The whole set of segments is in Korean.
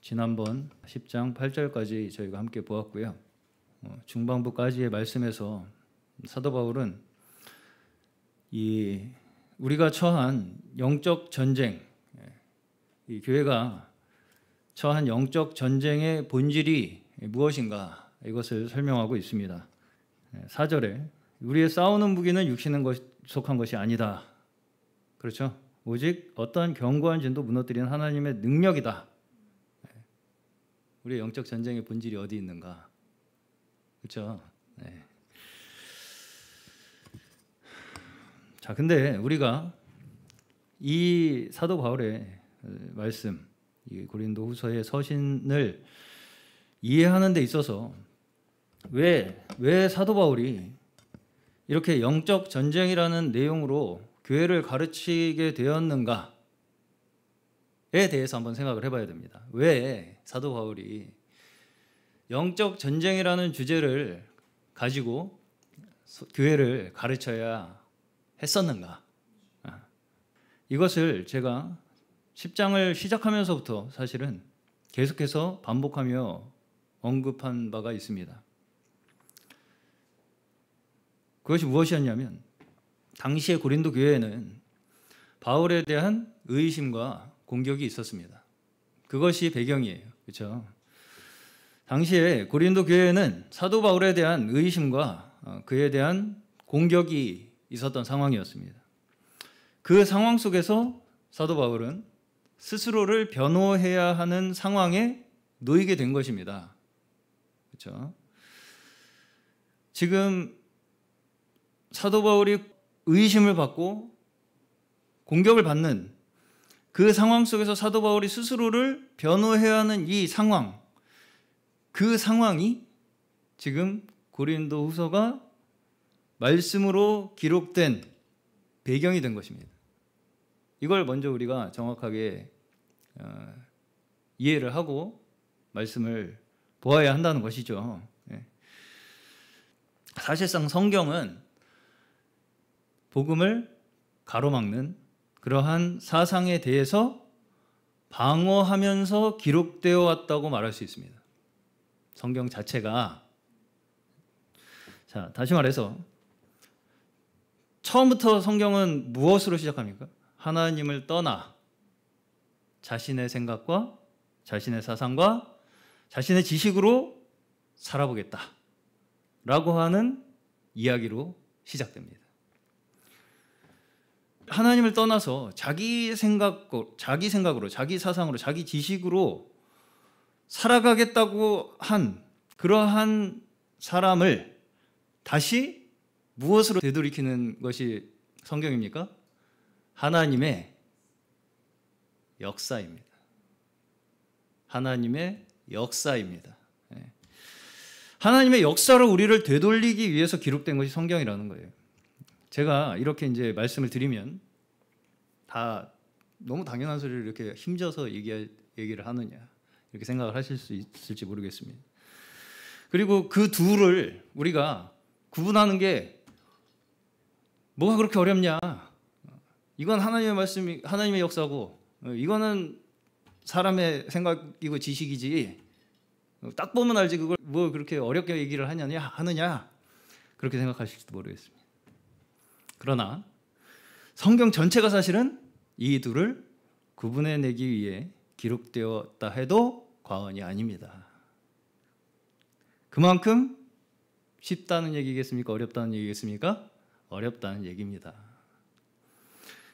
지난번 10장 8절까지 저희가 함께 보았고요. 중반부까지의 말씀에서 사도 바울은 우리가 처한 영적 전쟁, 이 교회가 처한 영적 전쟁의 본질이 무엇인가 이것을 설명하고 있습니다. 4절에 우리의 싸우는 무기는 육신에 속한 것이 아니다. 그렇죠? 오직 어떠한 견고한 진도 무너뜨리는 하나님의 능력이다. 우리의 영적 전쟁의 본질이 어디 있는가? 그렇죠? 네. 자, 근데 우리가 이 사도 바울의 말씀, 이 고린도후서의 서신을 이해하는 데 있어서 왜 사도 바울이 이렇게 영적 전쟁이라는 내용으로 교회를 가르치게 되었는가에 대해서 한번 생각을 해봐야 됩니다. 왜 사도 바울이 영적 전쟁이라는 주제를 가지고 교회를 가르쳐야 했었는가? 이것을 제가 10장을 시작하면서부터 사실은 계속해서 반복하며 언급한 바가 있습니다. 그것이 무엇이었냐면 당시의 고린도 교회에는 바울에 대한 의심과 공격이 있었습니다. 그것이 배경이에요. 그렇죠? 당시에 고린도 교회에는 사도 바울에 대한 의심과 그에 대한 공격이 있었던 상황이었습니다. 그 상황 속에서 사도 바울은 스스로를 변호해야 하는 상황에 놓이게 된 것입니다. 그렇죠? 지금 사도 바울이 의심을 받고 공격을 받는 그 상황 속에서 사도 바울이 스스로를 변호해야 하는 이 상황, 그 상황이 지금 고린도 후서가 말씀으로 기록된 배경이 된 것입니다. 이걸 먼저 우리가 정확하게 이해를 하고 말씀을 보아야 한다는 것이죠. 사실상 성경은 복음을 가로막는 그러한 사상에 대해서 방어하면서 기록되어 왔다고 말할 수 있습니다. 성경 자체가, 자, 다시 말해서 처음부터 성경은 무엇으로 시작합니까? 하나님을 떠나 자신의 생각과 자신의 사상과 자신의 지식으로 살아보겠다 라고 하는 이야기로 시작됩니다. 하나님을 떠나서 자기 생각으로, 자기 사상으로, 자기 지식으로 살아가겠다고 한 그러한 사람을 다시 무엇으로 되돌이키는 것이 성경입니까? 하나님의 역사입니다. 하나님의 역사입니다. 하나님의 역사로 우리를 되돌리기 위해서 기록된 것이 성경이라는 거예요. 제가 이렇게 이제 말씀을 드리면 다 너무 당연한 소리를 이렇게 힘줘서 얘기를 하느냐 이렇게 생각을 하실 수 있을지 모르겠습니다. 그리고 그 둘을 우리가 구분하는 게 뭐가 그렇게 어렵냐? 이건 하나님의 말씀이 하나님의 역사고 이거는 사람의 생각이고 지식이지. 딱 보면 알지 그걸 뭐 그렇게 어렵게 얘기를 하느냐 그렇게 생각하실지도 모르겠습니다. 그러나 성경 전체가 사실은 이 둘을 구분해내기 위해 기록되었다 해도 과언이 아닙니다. 그만큼 쉽다는 얘기겠습니까? 어렵다는 얘기겠습니까? 어렵다는 얘기입니다.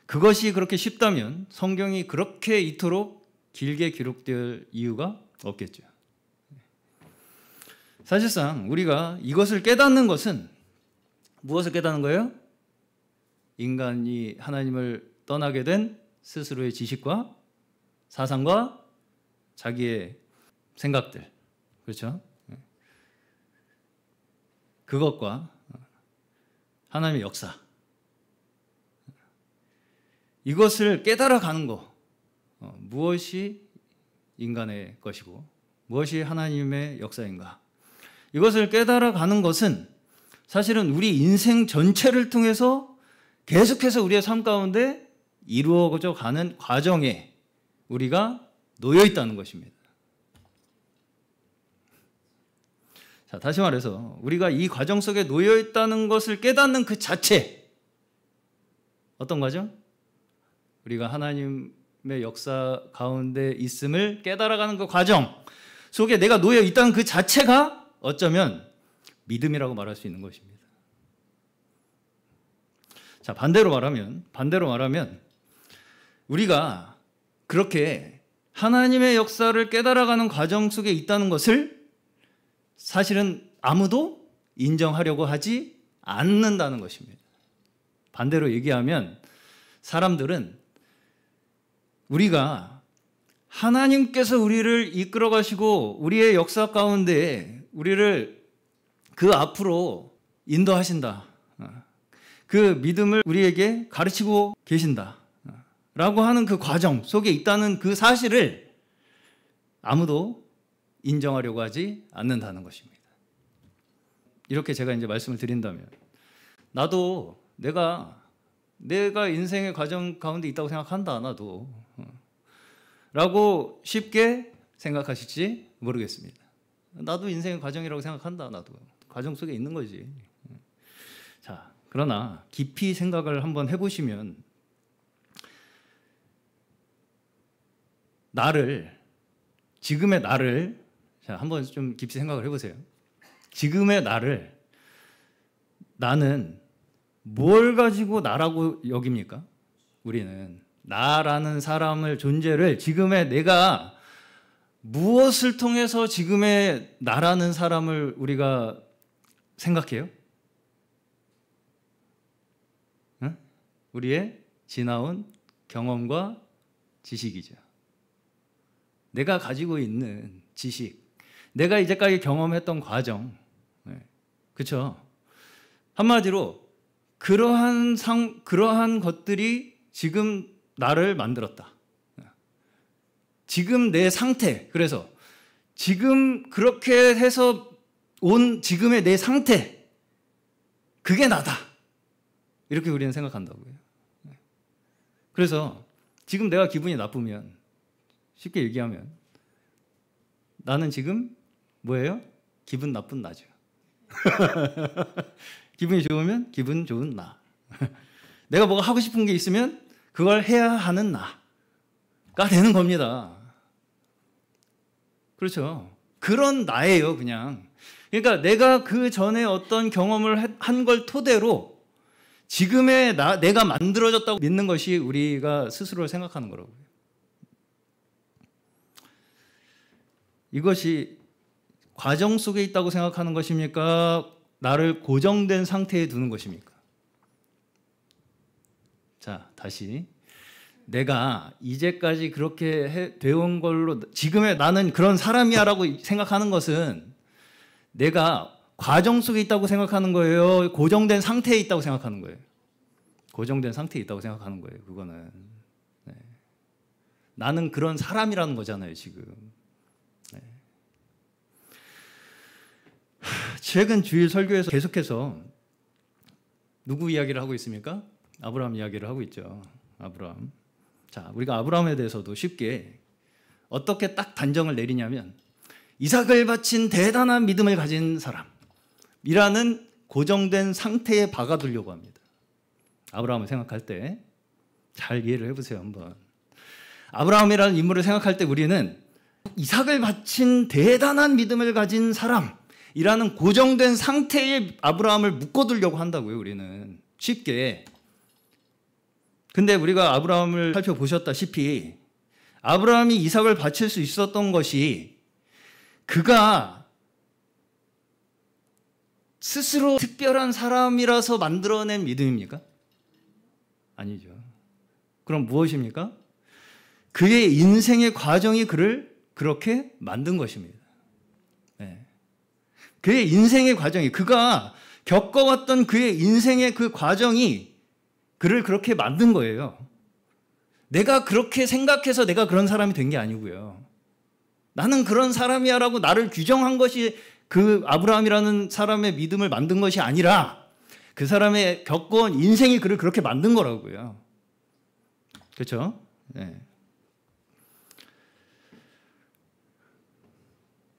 그것이 그렇게 쉽다면 성경이 그렇게 이토록 길게 기록될 이유가 없겠죠. 사실상 우리가 이것을 깨닫는 것은 무엇을 깨닫는 거예요? 인간이 하나님을 떠나게 된 스스로의 지식과 사상과 자기의 생각들, 그렇죠? 그것과 하나님의 역사, 이것을 깨달아가는 것, 무엇이 인간의 것이고 무엇이 하나님의 역사인가, 이것을 깨달아가는 것은 사실은 우리 인생 전체를 통해서 계속해서 우리의 삶 가운데 이루어져 가는 과정에 우리가 놓여 있다는 것입니다. 자, 다시 말해서 우리가 이 과정 속에 놓여 있다는 것을 깨닫는 그 자체, 어떤 과정? 우리가 하나님의 역사 가운데 있음을 깨달아가는 그 과정 속에 내가 놓여 있다는 그 자체가 어쩌면 믿음이라고 말할 수 있는 것입니다. 자, 반대로 말하면 우리가 그렇게 하나님의 역사를 깨달아가는 과정 속에 있다는 것을 사실은 아무도 인정하려고 하지 않는다는 것입니다. 반대로 얘기하면 사람들은 우리가 하나님께서 우리를 이끌어 가시고 우리의 역사 가운데 우리를 그 앞으로 인도하신다. 그 믿음을 우리에게 가르치고 계신다. 라고 하는 그 과정 속에 있다는 그 사실을 아무도 인정하려고 하지 않는다는 것입니다. 이렇게 제가 이제 말씀을 드린다면 나도 내가 인생의 과정 가운데 있다고 생각한다. 나도 라고 쉽게 생각하실지 모르겠습니다. 나도 인생의 과정이라고 생각한다. 나도 과정 속에 있는 거지. 자, 그러나 깊이 생각을 한번 해보시면 지금의 나를 자, 한번 좀 깊이 생각을 해보세요. 지금의 나는 뭘 가지고 나라고 여깁니까? 우리는 나라는 사람을 존재를 지금의 내가 무엇을 통해서 지금의 나라는 사람을 우리가 생각해요? 응? 우리의 지나온 경험과 지식이죠. 내가 가지고 있는 지식, 내가 이제까지 경험했던 과정, 그렇죠? 한마디로 그러한 것들이 지금 나를 만들었다. 지금 내 상태, 그래서 지금 그렇게 해서 온 지금의 내 상태, 그게 나다. 이렇게 우리는 생각한다고요. 그래서 지금 내가 기분이 나쁘면, 쉽게 얘기하면 나는 지금 뭐예요? 기분 나쁜 나죠. 기분이 좋으면 기분 좋은 나. 내가 뭐가 하고 싶은 게 있으면 그걸 해야 하는 나가 되는 겁니다. 그렇죠. 그런 나예요, 그냥. 그러니까 내가 그 전에 어떤 경험을 한 걸 토대로 지금의 내가 만들어졌다고 믿는 것이 우리가 스스로를 생각하는 거라고요. 이것이 과정 속에 있다고 생각하는 것입니까? 나를 고정된 상태에 두는 것입니까? 자, 다시. 내가 이제까지 그렇게 되어온 걸로 지금의 나는 그런 사람이야 라고 생각하는 것은 내가 과정 속에 있다고 생각하는 거예요? 고정된 상태에 있다고 생각하는 거예요? 고정된 상태에 있다고 생각하는 거예요. 그거는. 네. 나는 그런 사람이라는 거잖아요, 지금. 네. 최근 주일 설교에서 계속해서 누구 이야기를 하고 있습니까? 아브라함 이야기를 하고 있죠. 아브라함. 자, 우리가 아브라함에 대해서도 쉽게 어떻게 딱 단정을 내리냐면 이삭을 바친 대단한 믿음을 가진 사람이라는 고정된 상태에 박아두려고 합니다. 아브라함을 생각할 때 잘 이해를 해보세요, 한번. 아브라함이라는 인물을 생각할 때 우리는 이삭을 바친 대단한 믿음을 가진 사람이라는 고정된 상태에 아브라함을 묶어두려고 한다고요, 우리는. 쉽게. 근데 우리가 아브라함을 살펴보셨다시피 아브라함이 이삭을 바칠 수 있었던 것이 그가 스스로 특별한 사람이라서 만들어낸 믿음입니까? 아니죠. 그럼 무엇입니까? 그의 인생의 과정이 그를 그렇게 만든 것입니다. 네. 그의 인생의 과정이, 그가 겪어왔던 그의 인생의 그 과정이 그를 그렇게 만든 거예요. 내가 그렇게 생각해서 내가 그런 사람이 된 게 아니고요. 나는 그런 사람이야 라고 나를 규정한 것이 그 아브라함이라는 사람의 믿음을 만든 것이 아니라 그 사람의 겪어온 인생이 그를 그렇게 만든 거라고요. 그렇죠? 네.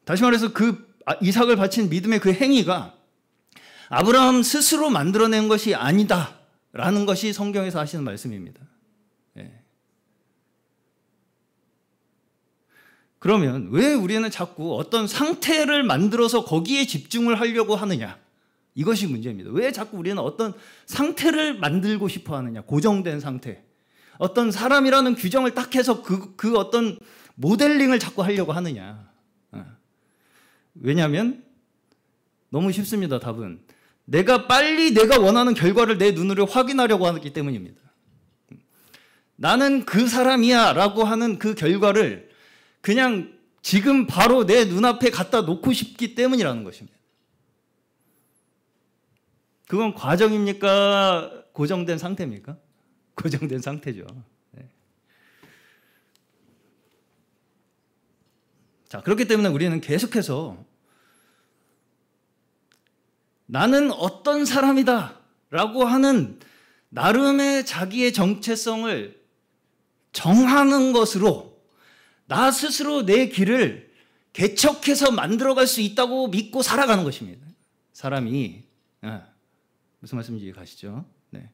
다시 말해서 그 이삭을 바친 믿음의 그 행위가 아브라함 스스로 만들어낸 것이 아니다라는 것이 성경에서 하시는 말씀입니다. 예. 그러면 왜 우리는 자꾸 어떤 상태를 만들어서 거기에 집중을 하려고 하느냐? 이것이 문제입니다. 왜 자꾸 우리는 어떤 상태를 만들고 싶어 하느냐? 고정된 상태. 어떤 사람이라는 규정을 딱 해서 그 어떤 모델링을 자꾸 하려고 하느냐? 왜냐하면 너무 쉽습니다. 답은 내가 빨리 내가 원하는 결과를 내 눈으로 확인하려고 하기 때문입니다. 나는 그 사람이야 라고 하는 그 결과를 그냥 지금 바로 내 눈앞에 갖다 놓고 싶기 때문이라는 것입니다. 그건 과정입니까? 고정된 상태입니까? 고정된 상태죠. 네. 자, 그렇기 때문에 우리는 계속해서 나는 어떤 사람이다 라고 하는 나름의 자기의 정체성을 정하는 것으로 나 스스로 내 길을 개척해서 만들어갈 수 있다고 믿고 살아가는 것입니다. 사람이 무슨 말씀인지 가시죠? 네.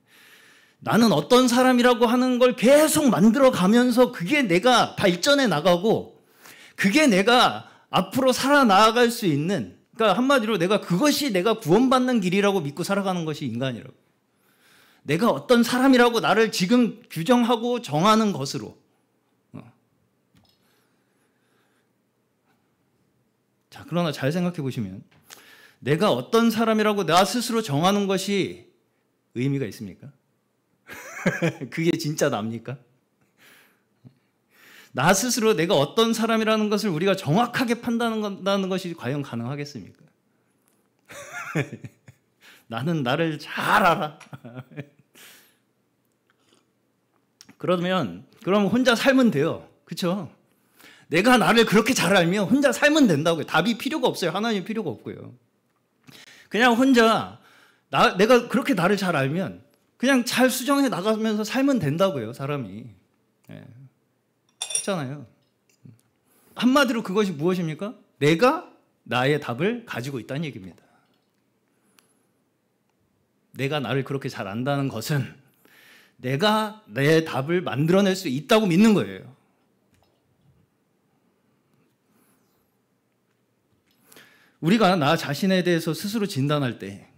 나는 어떤 사람이라고 하는 걸 계속 만들어가면서 그게 내가 발전해 나가고 그게 내가 앞으로 살아나갈 수 있는, 그러니까 한마디로 그것이 내가 구원받는 길이라고 믿고 살아가는 것이 인간이라고. 내가 어떤 사람이라고 나를 지금 규정하고 정하는 것으로. 자, 그러나 잘 생각해 보시면 내가 어떤 사람이라고 나 스스로 정하는 것이 의미가 있습니까? 그게 진짜 납니까? 나 스스로 내가 어떤 사람이라는 것을 우리가 정확하게 판단한다는 것이 과연 가능하겠습니까? 나는 나를 잘 알아. 그럼 혼자 살면 돼요. 그렇죠? 내가 나를 그렇게 잘 알면 혼자 살면 된다고요. 답이 필요가 없어요. 하나님 필요가 없고요. 그냥 혼자 내가 그렇게 나를 잘 알면 그냥 잘 수정해 나가면서 살면 된다고요. 사람이. 네. 그렇잖아요. 한마디로 그것이 무엇입니까? 내가 나의 답을 가지고 있다는 얘기입니다. 내가 나를 그렇게 잘 안다는 것은 내가 내 답을 만들어낼 수 있다고 믿는 거예요. 우리가 나 자신에 대해서 스스로 진단할 때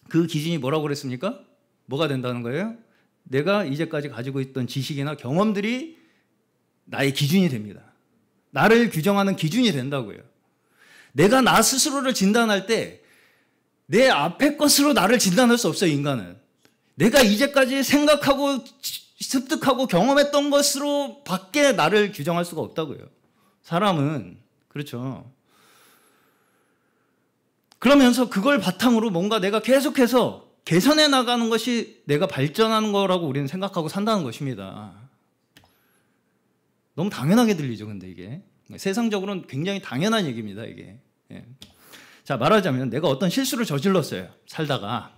그 기준이 뭐라고 그랬습니까? 뭐가 된다는 거예요? 내가 이제까지 가지고 있던 지식이나 경험들이 나의 기준이 됩니다. 나를 규정하는 기준이 된다고요. 내가 나 스스로를 진단할 때 내 앞의 것으로 나를 진단할 수 없어요, 인간은. 내가 이제까지 생각하고 습득하고 경험했던 것으로 밖에 나를 규정할 수가 없다고요. 사람은. 그렇죠. 그러면서 그걸 바탕으로 뭔가 내가 계속해서 개선해 나가는 것이 내가 발전하는 거라고 우리는 생각하고 산다는 것입니다. 너무 당연하게 들리죠, 근데 이게. 세상적으로는 굉장히 당연한 얘기입니다, 이게. 예. 자, 말하자면 내가 어떤 실수를 저질렀어요, 살다가.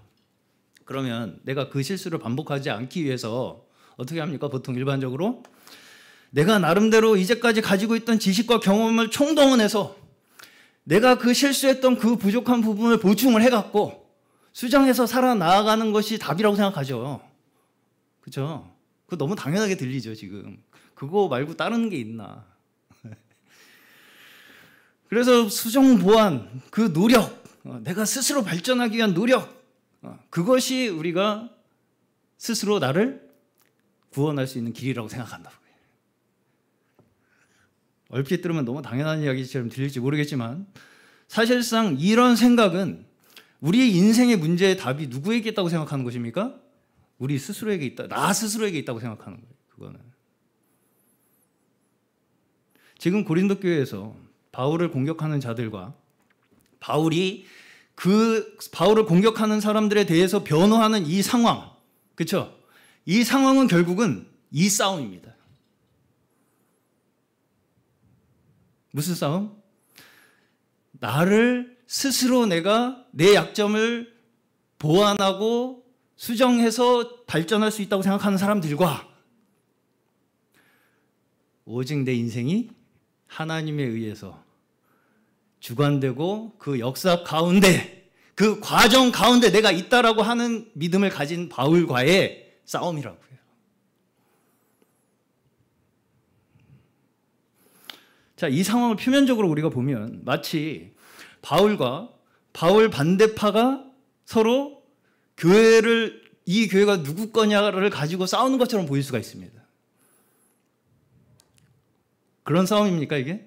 그러면 내가 그 실수를 반복하지 않기 위해서 어떻게 합니까? 보통 일반적으로 내가 나름대로 이제까지 가지고 있던 지식과 경험을 총동원해서 내가 그 실수했던 그 부족한 부분을 보충을 해갖고 수정해서 살아나가는 것이 답이라고 생각하죠. 그렇죠? 그거 너무 당연하게 들리죠, 지금. 그거 말고 다른 게 있나. 그래서 수정 보완, 그 노력, 내가 스스로 발전하기 위한 노력, 그것이 우리가 스스로 나를 구원할 수 있는 길이라고 생각한다고요. 얼핏 들으면 너무 당연한 이야기처럼 들릴지 모르겠지만 사실상 이런 생각은 우리의 인생의 문제의 답이 누구에게 있다고 생각하는 것입니까? 우리 스스로에게 있다. 나 스스로에게 있다고 생각하는 거예요. 그거는. 지금 고린도 교회에서 바울을 공격하는 자들과 바울을 공격하는 사람들에 대해서 변호하는 이 상황, 그렇죠? 이 상황은 결국은 이 싸움입니다. 무슨 싸움? 나를 스스로 내가 내 약점을 보완하고 수정해서 발전할 수 있다고 생각하는 사람들과 오직 내 인생이 하나님에 의해서 주관되고 그 역사 가운데, 그 과정 가운데 내가 있다라고 하는 믿음을 가진 바울과의 싸움이라고요. 자, 이 상황을 표면적으로 우리가 보면 마치 바울과 바울 반대파가 서로 이 교회가 누구 거냐를 가지고 싸우는 것처럼 보일 수가 있습니다. 그런 싸움입니까, 이게?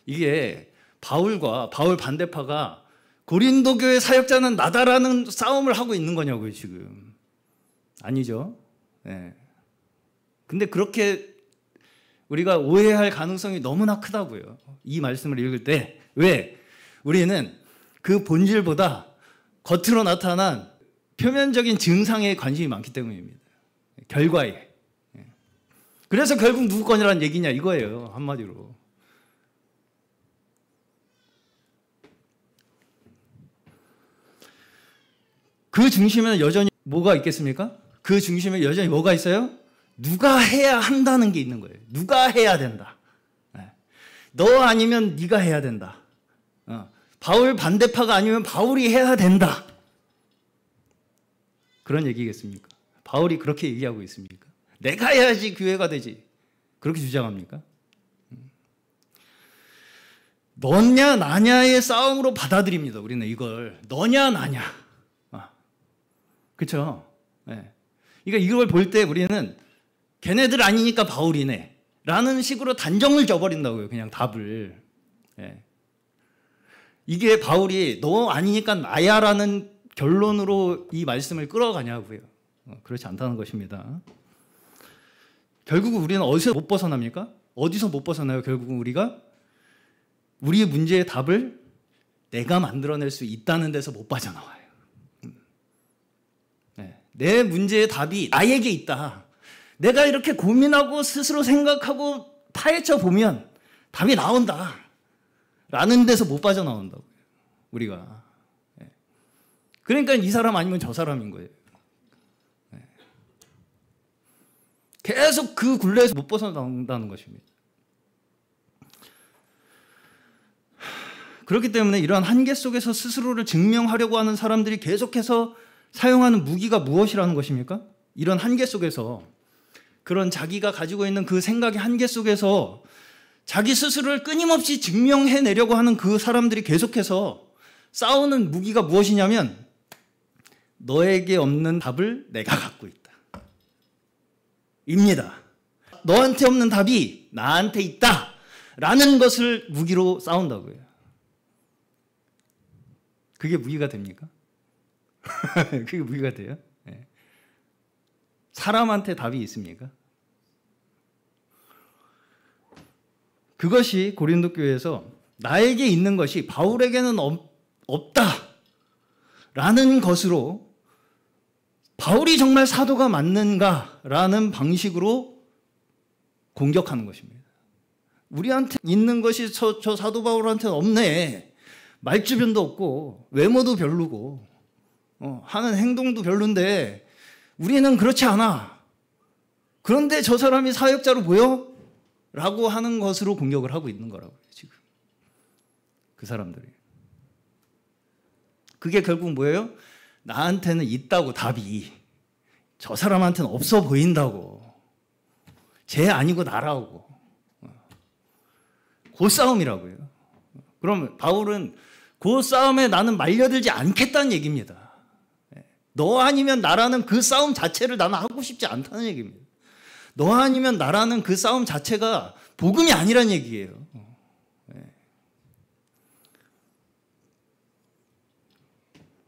이게 바울과 바울 반대파가 고린도 교회 사역자는 나다라는 싸움을 하고 있는 거냐고요, 지금. 아니죠. 네. 근데 그렇게 우리가 오해할 가능성이 너무나 크다고요. 이 말씀을 읽을 때. 왜? 우리는 그 본질보다 겉으로 나타난 표면적인 증상에 관심이 많기 때문입니다. 결과에. 그래서 결국 누구 거냐라는 얘기냐 이거예요. 한마디로. 그 중심에는 여전히 뭐가 있겠습니까? 그 중심에 여전히 뭐가 있어요? 누가 해야 한다는 게 있는 거예요. 누가 해야 된다. 너 아니면 네가 해야 된다. 바울 반대파가 아니면 바울이 해야 된다. 그런 얘기겠습니까? 바울이 그렇게 얘기하고 있습니까? 내가 해야지 교회가 되지. 그렇게 주장합니까? 너냐 나냐의 싸움으로 받아들입니다. 우리는 이걸 너냐 나냐. 그렇죠? 네. 그러니까 이걸 볼 때 우리는 걔네들 아니니까 바울이네 라는 식으로 단정을 져버린다고요. 그냥 답을. 네. 이게 바울이 너 아니니까 나야 라는 결론으로 이 말씀을 끌어가냐고요. 그렇지 않다는 것입니다. 결국 우리는 어디서 못 벗어납니까? 어디서 못 벗어나요? 결국은 우리가 우리의 문제의 답을 내가 만들어낼 수 있다는 데서 못 빠져나와요. 네. 내 문제의 답이 나에게 있다. 내가 이렇게 고민하고 스스로 생각하고 파헤쳐 보면 답이 나온다. 라는 데서 못 빠져나온다고요. 우리가. 네. 그러니까 이 사람 아니면 저 사람인 거예요. 네. 계속 그 굴레에서 못 벗어나온다는 것입니다. 그렇기 때문에 이러한 한계 속에서 스스로를 증명하려고 하는 사람들이 계속해서 사용하는 무기가 무엇이라는 것입니까? 이런 한계 속에서 그런 자기가 가지고 있는 그 생각의 한계 속에서 자기 스스로를 끊임없이 증명해내려고 하는 그 사람들이 계속해서 싸우는 무기가 무엇이냐면 너에게 없는 답을 내가 갖고 있다. 입니다. 너한테 없는 답이 나한테 있다. 라는 것을 무기로 싸운다고요. 그게 무기가 됩니까? 그게 무기가 돼요? 네. 사람한테 답이 있습니까? 그것이 고린도 교회에서 나에게 있는 것이 바울에게는 없다 라는 것으로 바울이 정말 사도가 맞는가라는 방식으로 공격하는 것입니다. 우리한테 있는 것이 저 사도 바울한테는 없네. 말주변도 없고 외모도 별로고 하는 행동도 별론데 우리는 그렇지 않아. 그런데 저 사람이 사역자로 보여? 라고 하는 것으로 공격을 하고 있는 거라고요. 지금 그 사람들이. 그게 결국 뭐예요? 나한테는 있다고 답이 저 사람한테는 없어 보인다고. 쟤 아니고 나라고. 그 싸움이라고요. 그럼 바울은 그 싸움에 나는 말려들지 않겠다는 얘기입니다. 너 아니면 나라는 그 싸움 자체를 나는 하고 싶지 않다는 얘기입니다. 너 아니면 나라는 그 싸움 자체가 복음이 아니란 얘기예요.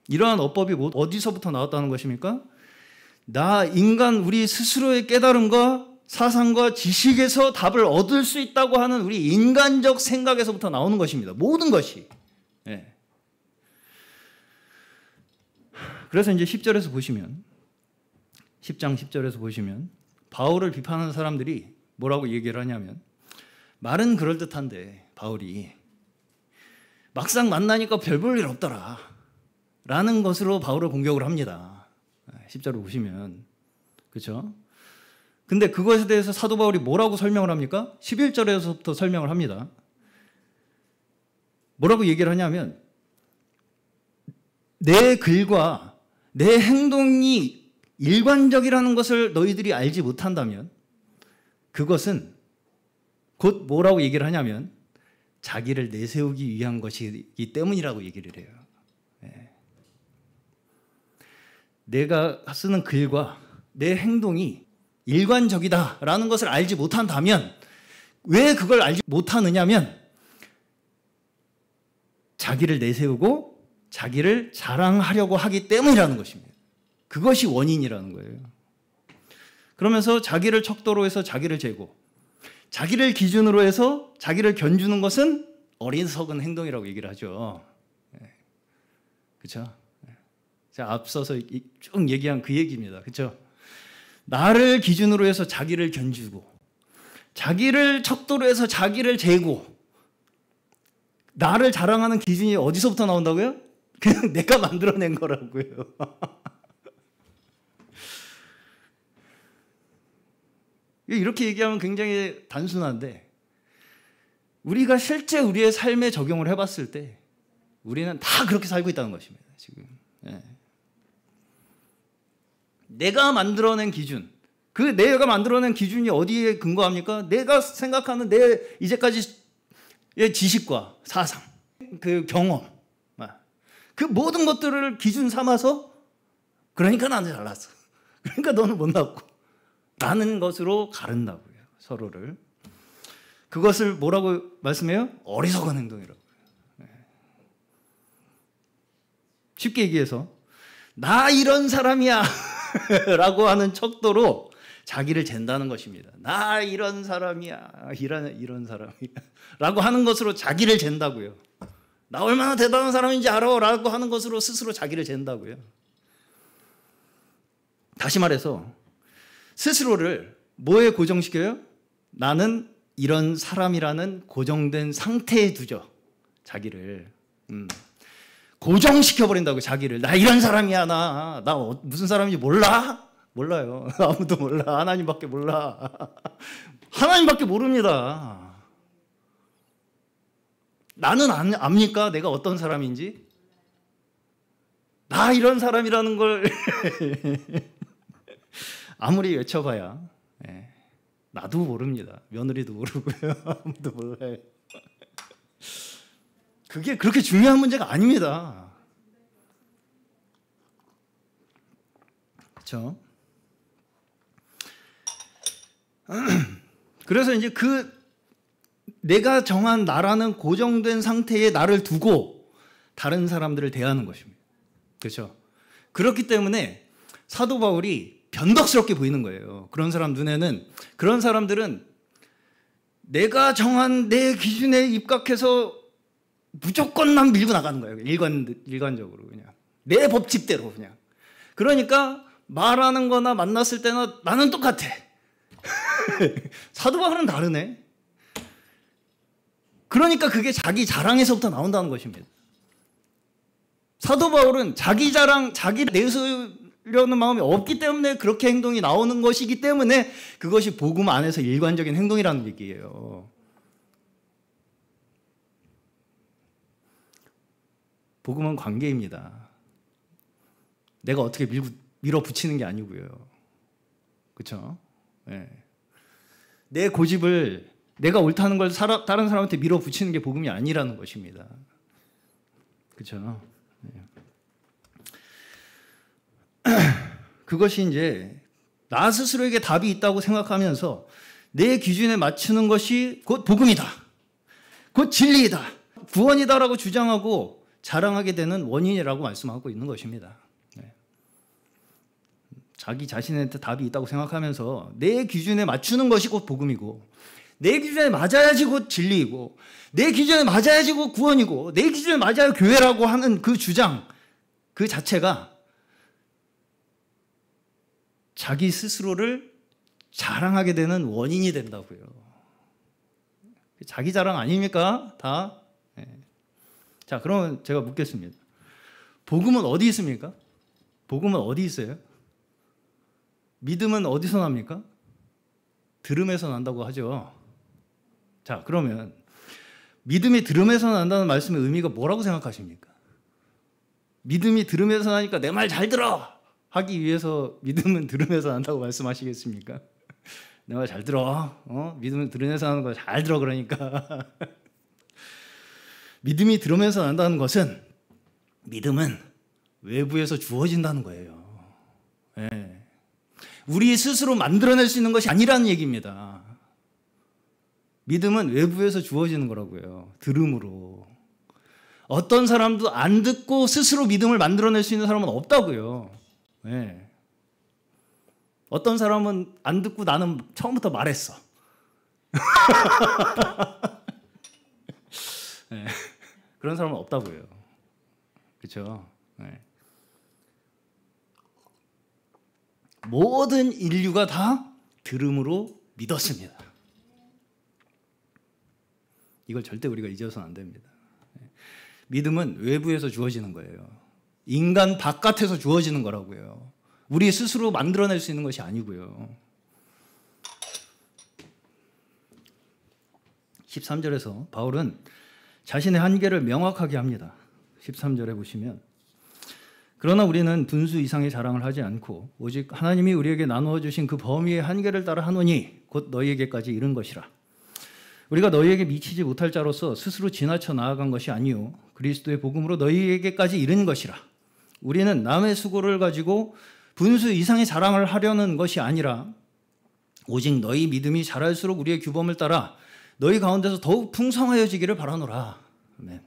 이러한 어법이 어디서부터 나왔다는 것입니까? 나 인간 우리 스스로의 깨달음과 사상과 지식에서 답을 얻을 수 있다고 하는 우리 인간적 생각에서부터 나오는 것입니다. 모든 것이. 예. 그래서 이제 10절에서 보시면 10장 10절에서 보시면 바울을 비판하는 사람들이 뭐라고 얘기를 하냐면 말은 그럴듯한데 바울이 막상 만나니까 별 볼 일 없더라 라는 것으로 바울을 공격을 합니다. 10절을 보시면 그렇죠? 근데 그것에 대해서 사도 바울이 뭐라고 설명을 합니까? 11절에서부터 설명을 합니다. 뭐라고 얘기를 하냐면 내 글과 내 행동이 일관적이라는 것을 너희들이 알지 못한다면 그것은 곧 뭐라고 얘기를 하냐면 자기를 내세우기 위한 것이기 때문이라고 얘기를 해요. 내가 쓰는 글과 내 행동이 일관적이다라는 것을 알지 못한다면 왜 그걸 알지 못하느냐면 자기를 내세우고 자기를 자랑하려고 하기 때문이라는 것입니다. 그것이 원인이라는 거예요. 그러면서 자기를 척도로 해서 자기를 재고 자기를 기준으로 해서 자기를 견주는 것은 어리석은 행동이라고 얘기를 하죠. 그렇죠? 제가 앞서서 쭉 얘기한 그 얘기입니다. 그렇죠? 나를 기준으로 해서 자기를 견주고 자기를 척도로 해서 자기를 재고 나를 자랑하는 기준이 어디서부터 나온다고요? 그냥 내가 만들어낸 거라고요. 이렇게 얘기하면 굉장히 단순한데 우리가 실제 우리의 삶에 적용을 해봤을 때 우리는 다 그렇게 살고 있다는 것입니다. 지금 내가 만들어낸 기준, 그 내가 만들어낸 기준이 어디에 근거합니까? 내가 생각하는 내 이제까지의 지식과 사상, 그 경험, 그 모든 것들을 기준 삼아서 그러니까 나는 잘났어. 그러니까 너는 못났고 라는 것으로 가른다고요. 서로를. 그것을 뭐라고 말씀해요? 어리석은 행동이라고요. 쉽게 얘기해서 나 이런 사람이야 라고 하는 척도로 자기를 잰다는 것입니다. 나 이런 사람이야, 이런 사람이야 라고 하는 것으로 자기를 잰다고요. 나 얼마나 대단한 사람인지 알아 라고 하는 것으로 스스로 자기를 잰다고요. 다시 말해서 스스로를 뭐에 고정시켜요? 나는 이런 사람이라는 고정된 상태에 두죠. 자기를. 고정시켜버린다고 자기를. 나 이런 사람이야. 나 무슨 사람인지 몰라? 몰라요. 아무도 몰라. 하나님밖에 몰라. 하나님밖에 모릅니다. 나는 압니까? 내가 어떤 사람인지? 나 이런 사람이라는 걸 아무리 외쳐봐야 나도 모릅니다. 며느리도 모르고요. 아무도 몰라요. 그게 그렇게 중요한 문제가 아닙니다. 그렇죠? 그래서 이제 그 내가 정한 나라는 고정된 상태에 나를 두고 다른 사람들을 대하는 것입니다. 그렇죠? 그렇기 때문에 사도 바울이 변덕스럽게 보이는 거예요. 그런 사람 눈에는, 그런 사람들은 내가 정한 내 기준에 입각해서 무조건 난 밀고 나가는 거예요. 일관적으로 그냥 내 법칙대로 그냥. 그러니까 말하는 거나 만났을 때나 나는 똑같아. 사도 바울은 다르네. 그러니까 그게 자기 자랑에서부터 나온다는 것입니다. 사도 바울은 자기 자랑, 자기를 내세우려는 마음이 없기 때문에 그렇게 행동이 나오는 것이기 때문에 그것이 복음 안에서 일관적인 행동이라는 얘기예요. 복음은 관계입니다. 내가 어떻게 밀어붙이는 게 아니고요. 그렇죠? 네. 내 고집을 내가 옳다는 걸 다른 사람한테 밀어붙이는 게 복음이 아니라는 것입니다. 그렇죠? 네. 그것이 이제 나 스스로에게 답이 있다고 생각하면서 내 기준에 맞추는 것이 곧 복음이다. 곧 진리이다. 구원이다라고 주장하고 자랑하게 되는 원인이라고 말씀하고 있는 것입니다. 네. 자기 자신한테 답이 있다고 생각하면서 내 기준에 맞추는 것이 곧 복음이고 내 기준에 맞아야지 곧 진리이고 내 기준에 맞아야지 곧 구원이고 내 기준에 맞아야 교회라고 하는 그 주장 그 자체가 자기 스스로를 자랑하게 되는 원인이 된다고요. 자기 자랑 아닙니까? 다. 네. 자, 그러면 제가 묻겠습니다. 복음은 어디 있습니까? 복음은 어디 있어요? 믿음은 어디서 납니까? 들음에서 난다고 하죠. 자, 그러면 믿음이 들음에서 난다는 말씀의 의미가 뭐라고 생각하십니까? 믿음이 들음에서 나니까 내 말 잘 들어! 하기 위해서 믿음은 들음에서 난다고 말씀하시겠습니까? 내 말 잘 들어. 믿음은 들음에서 나는 거 잘 들어 그러니까. 믿음이 들음에서 난다는 것은 믿음은 외부에서 주어진다는 거예요. 네. 우리 스스로 만들어낼 수 있는 것이 아니라는 얘기입니다. 믿음은 외부에서 주어지는 거라고요. 들음으로. 어떤 사람도 안 듣고 스스로 믿음을 만들어낼 수 있는 사람은 없다고요. 네. 어떤 사람은 안 듣고 나는 처음부터 말했어. 네. 그런 사람은 없다고요. 그렇죠? 네. 모든 인류가 다 들음으로 믿었습니다. 이걸 절대 우리가 잊어서는 안 됩니다. 믿음은 외부에서 주어지는 거예요. 인간 바깥에서 주어지는 거라고요. 우리 스스로 만들어낼 수 있는 것이 아니고요. 13절에서 바울은 자신의 한계를 명확하게 합니다. 13절에 보시면 그러나 우리는 분수 이상의 자랑을 하지 않고 오직 하나님이 우리에게 나누어 주신 그 범위의 한계를 따라 하노니 곧 너희에게까지 이른 것이라. 우리가 너희에게 미치지 못할 자로서 스스로 지나쳐 나아간 것이 아니요 그리스도의 복음으로 너희에게까지 이른 것이라. 우리는 남의 수고를 가지고 분수 이상의 자랑을 하려는 것이 아니라 오직 너희 믿음이 자랄수록 우리의 규범을 따라 너희 가운데서 더욱 풍성하여지기를 바라노라. 아멘.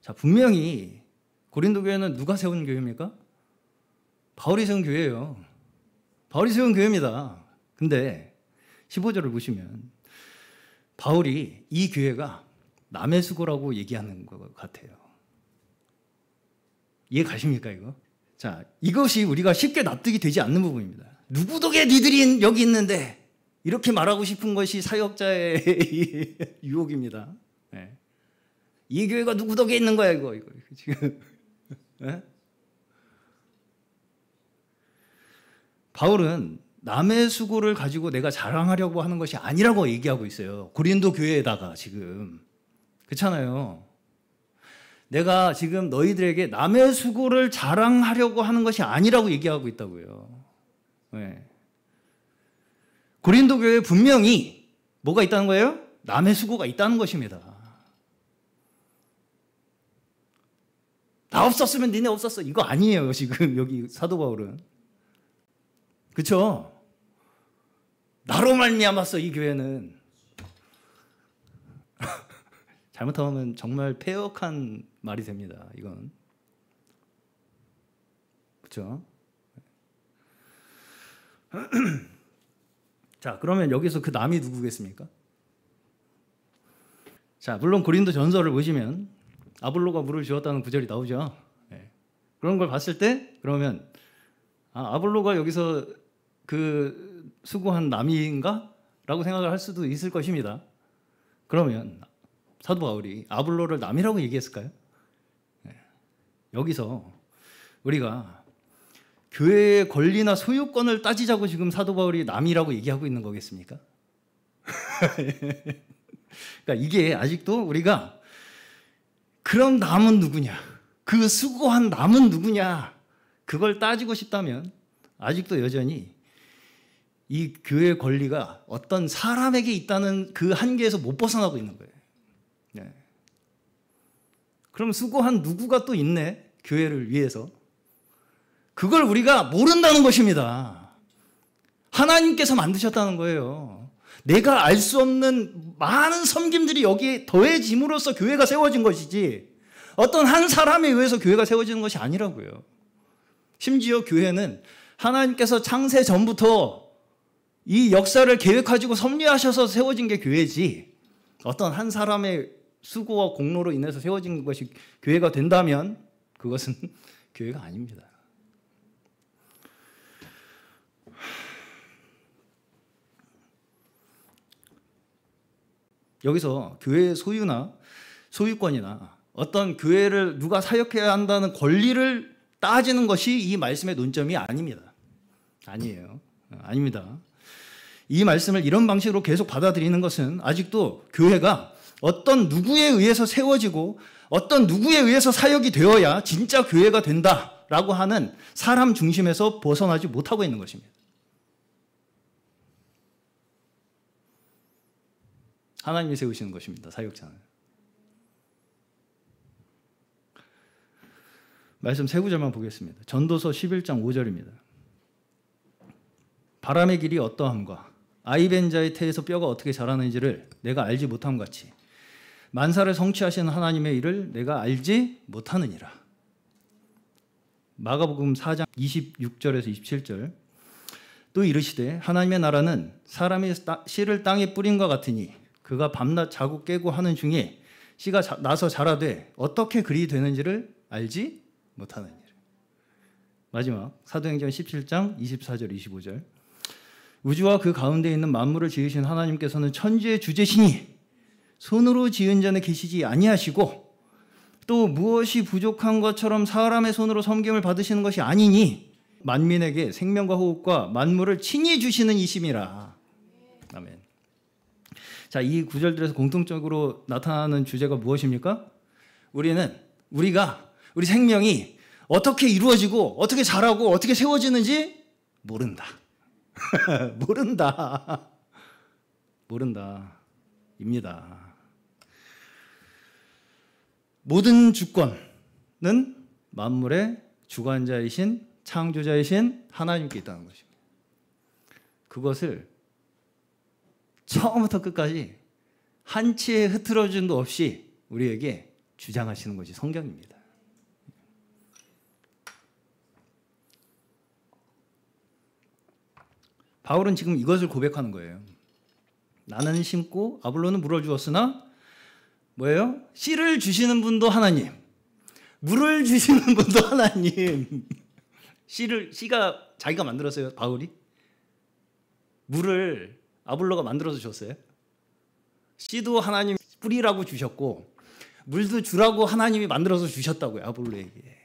자, 분명히 고린도 교회는 누가 세운 교회입니까? 바울이 세운 교회예요. 바울이 세운 교회입니다. 근데 15절을 보시면 바울이 이 교회가 남의 수고라고 얘기하는 것 같아요. 이해 가십니까 이거? 자, 이것이 우리가 쉽게 납득이 되지 않는 부분입니다. 누구 덕에 니들이 여기 있는데 이렇게 말하고 싶은 것이 사역자의 유혹입니다. 네. 이 교회가 누구 덕에 있는 거야 이거 지금. 네? 바울은 남의 수고를 가지고 내가 자랑하려고 하는 것이 아니라고 얘기하고 있어요. 고린도 교회에다가 지금. 그렇잖아요. 내가 지금 너희들에게 남의 수고를 자랑하려고 하는 것이 아니라고 얘기하고 있다고요. 네. 고린도 교회에 분명히 뭐가 있다는 거예요? 남의 수고가 있다는 것입니다. 나 없었으면 니네 없었어. 이거 아니에요. 지금 여기 사도 바울은. 그렇죠? 나로 말미암았어 이 교회는. 잘못하면 정말 폐역한 말이 됩니다. 이건. 그렇죠? 자, 그러면 여기서 그 남이 누구겠습니까? 자, 물론 고린도 전서를 보시면 아볼로가 물을 주었다는 구절이 나오죠. 네. 그런 걸 봤을 때 그러면 아볼로가 여기서 그 수고한 남인가? 라고 생각을 할 수도 있을 것입니다. 그러면 사도 바울이 아볼로를 남이라고 얘기했을까요? 네. 여기서 우리가 교회의 권리나 소유권을 따지자고 지금 사도 바울이 남이라고 얘기하고 있는 거겠습니까? 그러니까 이게 아직도 우리가 그럼 남은 누구냐? 그 수고한 남은 누구냐? 그걸 따지고 싶다면 아직도 여전히 이 교회의 권리가 어떤 사람에게 있다는 그 한계에서 못 벗어나고 있는 거예요. 네. 그럼 수고한 누구가 또 있네? 교회를 위해서. 그걸 우리가 모른다는 것입니다. 하나님께서 만드셨다는 거예요. 내가 알 수 없는 많은 섬김들이 여기에 더해짐으로써 교회가 세워진 것이지 어떤 한 사람에 의해서 교회가 세워지는 것이 아니라고요. 심지어 교회는 하나님께서 창세 전부터 이 역사를 계획하시고 섭리하셔서 세워진 게 교회지 어떤 한 사람의 수고와 공로로 인해서 세워진 것이 교회가 된다면 그것은 교회가 아닙니다. 여기서 교회의 소유나 소유권이나 어떤 교회를 누가 사역해야 한다는 권리를 따지는 것이 이 말씀의 논점이 아닙니다. 아니에요. 아닙니다. 이 말씀을 이런 방식으로 계속 받아들이는 것은 아직도 교회가 어떤 누구에 의해서 세워지고 어떤 누구에 의해서 사역이 되어야 진짜 교회가 된다라고 하는 사람 중심에서 벗어나지 못하고 있는 것입니다. 하나님이 세우시는 것입니다. 사역자는. 말씀 세 구절만 보겠습니다. 전도서 11장 5절입니다. 바람의 길이 어떠함과 아이벤 자의 태에서 뼈가 어떻게 자라는지를 내가 알지 못함 같이 만사를 성취하시는 하나님의 일을 내가 알지 못하느니라. 마가복음 4장 26절에서 27절. 또 이르시되 하나님의 나라는 사람이 씨를 땅에 뿌린과 같으니 그가 밤낮 자고 깨고 하는 중에 씨가 나서 자라되 어떻게 그리 되는지를 알지 못하느니라. 마지막 사도행전 17장 24절 25절. 우주와 그 가운데 있는 만물을 지으신 하나님께서는 천지의 주제시니 손으로 지은 자는 계시지 아니하시고 또 무엇이 부족한 것처럼 사람의 손으로 섬김을 받으시는 것이 아니니 만민에게 생명과 호흡과 만물을 친히 주시는 이심이라. 아멘. 자, 이 구절들에서 공통적으로 나타나는 주제가 무엇입니까? 우리 생명이 어떻게 이루어지고 어떻게 자라고 어떻게 세워지는지 모른다. 모른다입니다. 모든 주권은 만물의 주관자이신 창조자이신 하나님께 있다는 것입니다. 그것을 처음부터 끝까지 한치의 흐트러짐도 없이 우리에게 주장하시는 것이 성경입니다. 바울은 지금 이것을 고백하는 거예요. 나는 심고 아볼로는 물을 주었으나 뭐예요? 씨를 주시는 분도 하나님, 물을 주시는 분도 하나님. 씨가 자기가 만들었어요, 바울이? 물을 아볼로가 만들어서 줬어요? 씨도 하나님 뿌리라고 주셨고 물도 주라고 하나님이 만들어서 주셨다고요, 아볼로에게.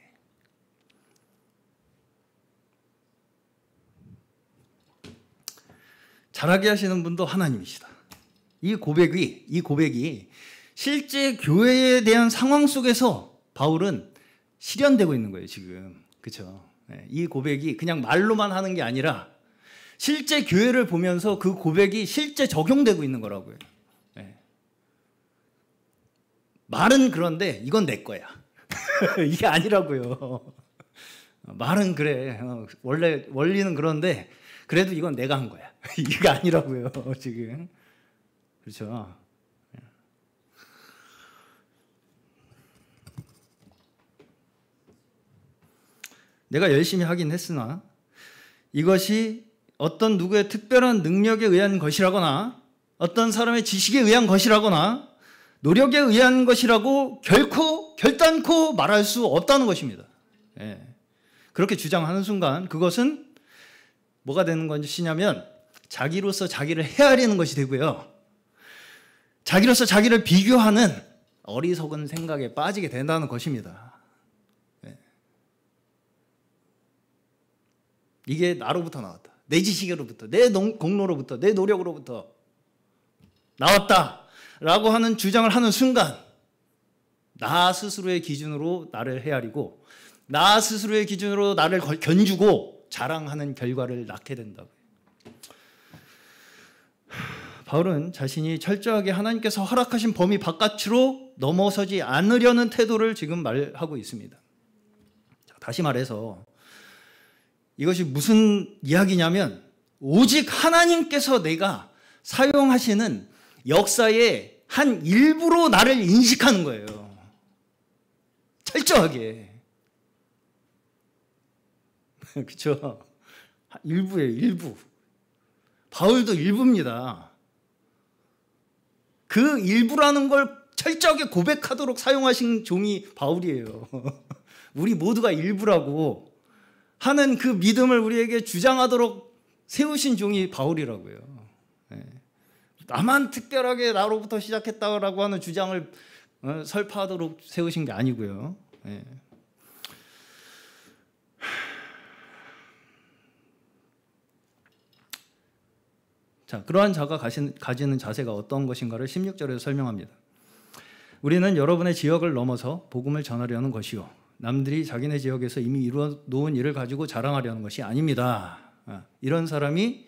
자라게 하시는 분도 하나님이시다. 이 고백이 실제 교회에 대한 상황 속에서 바울은 실현되고 있는 거예요, 지금. 그렇죠? 이 고백이 그냥 말로만 하는 게 아니라 실제 교회를 보면서 그 고백이 실제 적용되고 있는 거라고요. 말은 그런데 이건 내 거야. 이게 아니라고요. 말은 그래. 원리는 그런데 그래도 이건 내가 한 거야. 이게 아니라고요, 지금. 그렇죠? 내가 열심히 하긴 했으나 이것이 어떤 누구의 특별한 능력에 의한 것이라거나 어떤 사람의 지식에 의한 것이라거나 노력에 의한 것이라고 결단코 말할 수 없다는 것입니다. 그렇게 주장하는 순간 그것은 뭐가 되는 것이냐면 자기로서 자기를 헤아리는 것이 되고요. 자기로서 자기를 비교하는 어리석은 생각에 빠지게 된다는 것입니다. 이게 나로부터 나왔다. 내 지식으로부터, 내 공로로부터, 내 노력으로부터 나왔다라고 하는 주장을 하는 순간 나 스스로의 기준으로 나를 헤아리고 나 스스로의 기준으로 나를 견주고 자랑하는 결과를 낳게 된다고요. 바울은 자신이 철저하게 하나님께서 허락하신 범위 바깥으로 넘어서지 않으려는 태도를 지금 말하고 있습니다. 다시 말해서 이것이 무슨 이야기냐면 오직 하나님께서 내가 사용하시는 역사의 한 일부로 나를 인식하는 거예요. 철저하게. 그렇죠? 일부예요, 일부. 바울도 일부입니다. 그 일부라는 걸 철저하게 고백하도록 사용하신 종이 바울이에요. 우리 모두가 일부라고 하는 그 믿음을 우리에게 주장하도록 세우신 종이 바울이라고요. 나만 특별하게 나로부터 시작했다라고 하는 주장을 설파하도록 세우신 게 아니고요. 자, 그러한 자가 가지는 자세가 어떤 것인가를 16절에서 설명합니다. 우리는 여러분의 지역을 넘어서 복음을 전하려는 것이요, 남들이 자기네 지역에서 이미 이루어 놓은 일을 가지고 자랑하려는 것이 아닙니다. 이런 사람이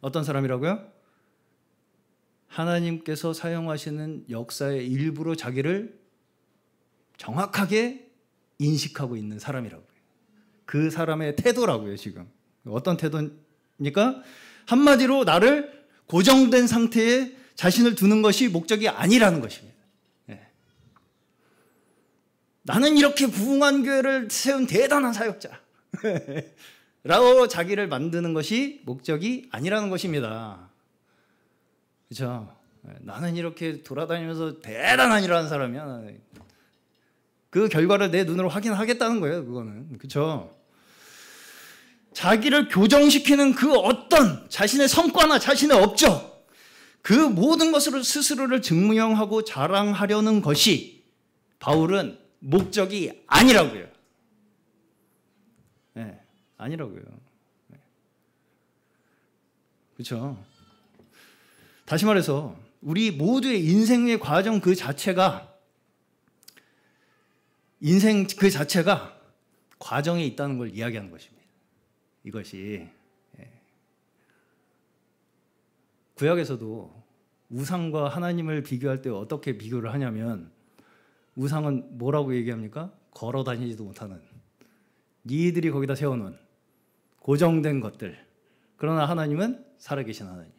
어떤 사람이라고요? 하나님께서 사용하시는 역사의 일부로 자기를 정확하게 인식하고 있는 사람이라고요. 그 사람의 태도라고요. 지금 어떤 태도입니까? 한마디로 나를 고정된 상태에 자신을 두는 것이 목적이 아니라는 것입니다. 나는 이렇게 부흥한 교회를 세운 대단한 사역자 라고 자기를 만드는 것이 목적이 아니라는 것입니다. 그렇죠? 나는 이렇게 돌아다니면서 대단한 일을 하는 사람이야. 그 결과를 내 눈으로 확인하겠다는 거예요. 그거는. 그렇죠? 자기를 교정시키는 그 어떤 자신의 성과나 자신의 업적, 그 모든 것으로 스스로를 증명하고 자랑하려는 것이 바울은 목적이 아니라고요. 네, 아니라고요. 네. 그렇죠? 다시 말해서 우리 모두의 인생의 과정 그 자체가, 인생 그 자체가 과정에 있다는 걸 이야기하는 것입니다. 이것이 구약에서도 우상과 하나님을 비교할 때 어떻게 비교를 하냐면, 우상은 뭐라고 얘기합니까? 걸어 다니지도 못하는, 니들이 거기다 세워놓은 고정된 것들. 그러나 하나님은 살아계신 하나님.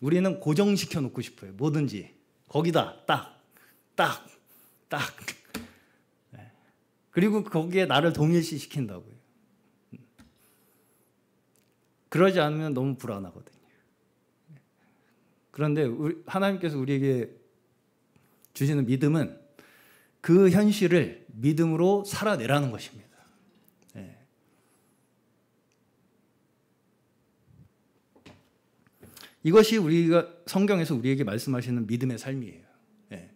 우리는 고정시켜 놓고 싶어요. 뭐든지 거기다 딱. 그리고 거기에 나를 동일시 시킨다고요. 그러지 않으면 너무 불안하거든요. 그런데 하나님께서 우리에게 주시는 믿음은 그 현실을 믿음으로 살아내라는 것입니다. 네. 이것이 우리가 성경에서 우리에게 말씀하시는 믿음의 삶이에요. 네.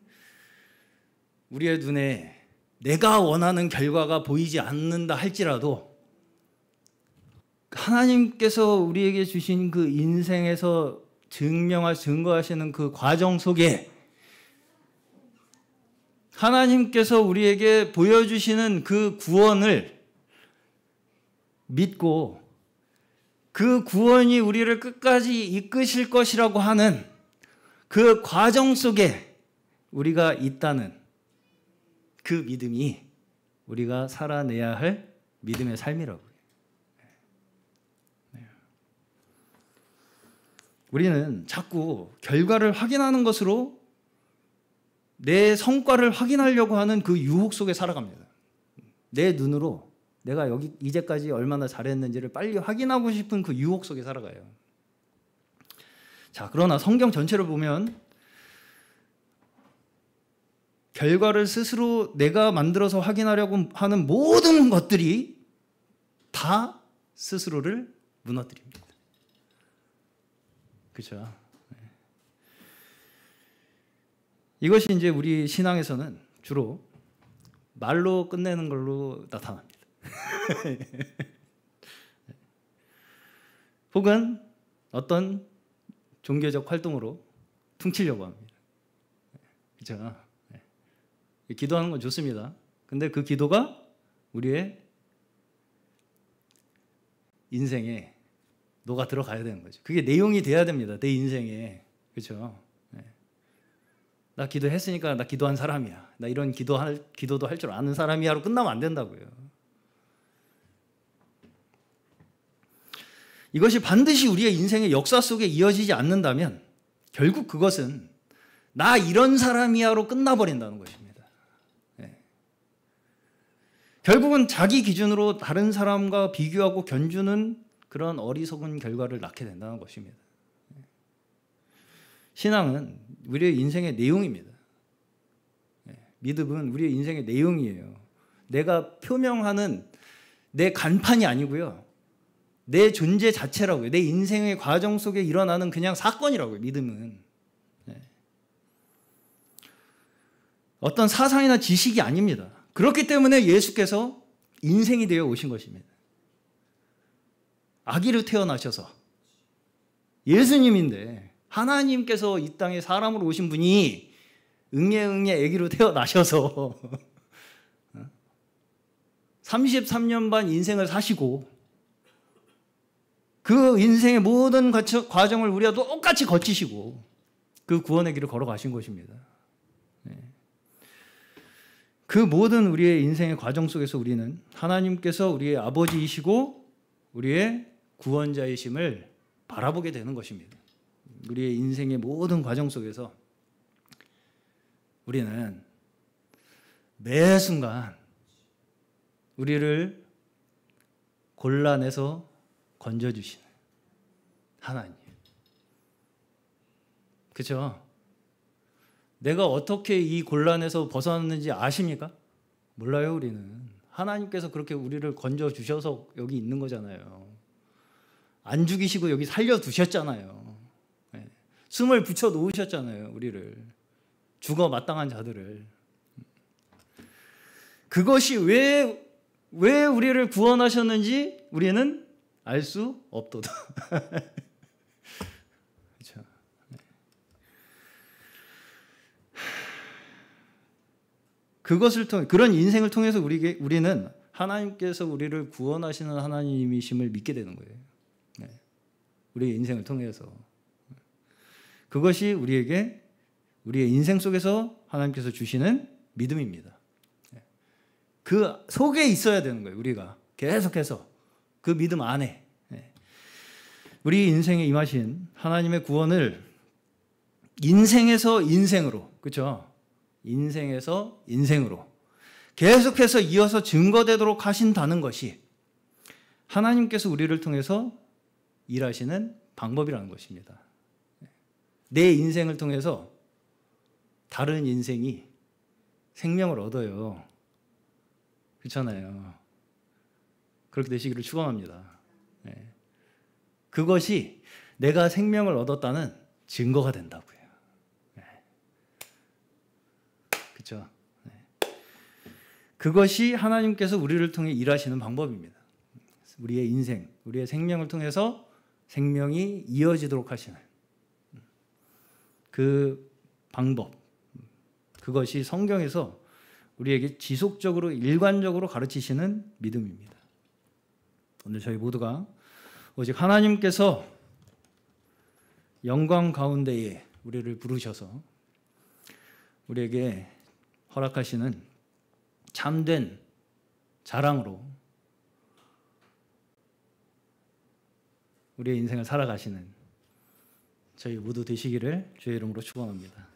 우리의 눈에 내가 원하는 결과가 보이지 않는다 할지라도 하나님께서 우리에게 주신 그 인생에서 증거하시는 그 과정 속에 하나님께서 우리에게 보여주시는 그 구원을 믿고 그 구원이 우리를 끝까지 이끄실 것이라고 하는 그 과정 속에 우리가 있다는 그 믿음이 우리가 살아내야 할 믿음의 삶이라고요. 우리는 자꾸 결과를 확인하는 것으로 내 성과를 확인하려고 하는 그 유혹 속에 살아갑니다. 내 눈으로 내가 여기 이제까지 얼마나 잘했는지를 빨리 확인하고 싶은 그 유혹 속에 살아가요. 자, 그러나 성경 전체를 보면 결과를 스스로 내가 만들어서 확인하려고 하는 모든 것들이 다 스스로를 무너뜨립니다. 그렇죠? 이것이 이제 우리 신앙에서는 주로 말로 끝내는 걸로 나타납니다. 혹은 어떤 종교적 활동으로 퉁치려고 합니다. 그렇죠? 기도하는 건 좋습니다. 근데 그 기도가 우리의 인생에 녹아 들어가야 되는 거죠. 그게 내용이 돼야 됩니다. 내 인생에. 그렇죠? 나 기도했으니까 나 기도한 사람이야. 나 이런 기도도 할 줄 아는 사람이야로 끝나면 안 된다고요. 이것이 반드시 우리의 인생의 역사 속에 이어지지 않는다면 결국 그것은 나 이런 사람이야로 끝나버린다는 것입니다. 결국은 자기 기준으로 다른 사람과 비교하고 견주는 그런 어리석은 결과를 낳게 된다는 것입니다. 신앙은 우리의 인생의 내용입니다. 믿음은 우리의 인생의 내용이에요. 내가 표명하는 내 간판이 아니고요. 내 존재 자체라고요. 내 인생의 과정 속에 일어나는 그냥 사건이라고요. 믿음은. 어떤 사상이나 지식이 아닙니다. 그렇기 때문에 예수께서 인생이 되어 오신 것입니다. 아기로 태어나셔서 예수님인데 하나님께서 이 땅에 사람으로 오신 분이 응애응애 아기로 태어나셔서 33년 반 인생을 사시고 그 인생의 모든 과정을 우리와 똑같이 거치시고 그 구원의 길을 걸어가신 것입니다. 그 모든 우리의 인생의 과정 속에서 우리는 하나님께서 우리의 아버지이시고 우리의 구원자이심을 바라보게 되는 것입니다. 우리의 인생의 모든 과정 속에서 우리는 매 순간 우리를 골라내서 건져주시는 하나님. 그렇죠? 내가 어떻게 이 곤란에서 벗어났는지 아십니까? 몰라요, 우리는. 하나님께서 그렇게 우리를 건져주셔서 여기 있는 거잖아요. 안 죽이시고 여기 살려두셨잖아요. 네. 숨을 붙여놓으셨잖아요, 우리를. 죽어 마땅한 자들을. 그것이 왜 우리를 구원하셨는지 우리는 알 수 없도다. 그렇죠? 그것을 통해 그런 인생을 통해서 우리는 하나님께서 우리를 구원하시는 하나님이심을 믿게 되는 거예요. 네. 우리의 인생을 통해서 그것이 우리에게 우리의 인생 속에서 하나님께서 주시는 믿음입니다. 그 속에 있어야 되는 거예요. 우리가 계속해서 그 믿음 안에 우리 인생에 임하신 하나님의 구원을 인생에서 인생으로, 그렇죠? 인생에서 인생으로 계속해서 이어서 증거되도록 하신다는 것이 하나님께서 우리를 통해서 일하시는 방법이라는 것입니다. 내 인생을 통해서 다른 인생이 생명을 얻어요. 그렇잖아요. 그렇게 되시기를 축원합니다. 그것이 내가 생명을 얻었다는 증거가 된다고요. 그렇죠? 그것이 하나님께서 우리를 통해 일하시는 방법입니다. 우리의 인생, 우리의 생명을 통해서 생명이 이어지도록 하시는 그 방법, 그것이 성경에서 우리에게 지속적으로 일관적으로 가르치시는 믿음입니다. 오늘 저희 모두가 오직 하나님께서 영광 가운데에 우리를 부르셔서 우리에게 허락하시는 참된 자랑으로 우리의 인생을 살아가시는 저희 모두 되시기를 주의 이름으로 축원합니다.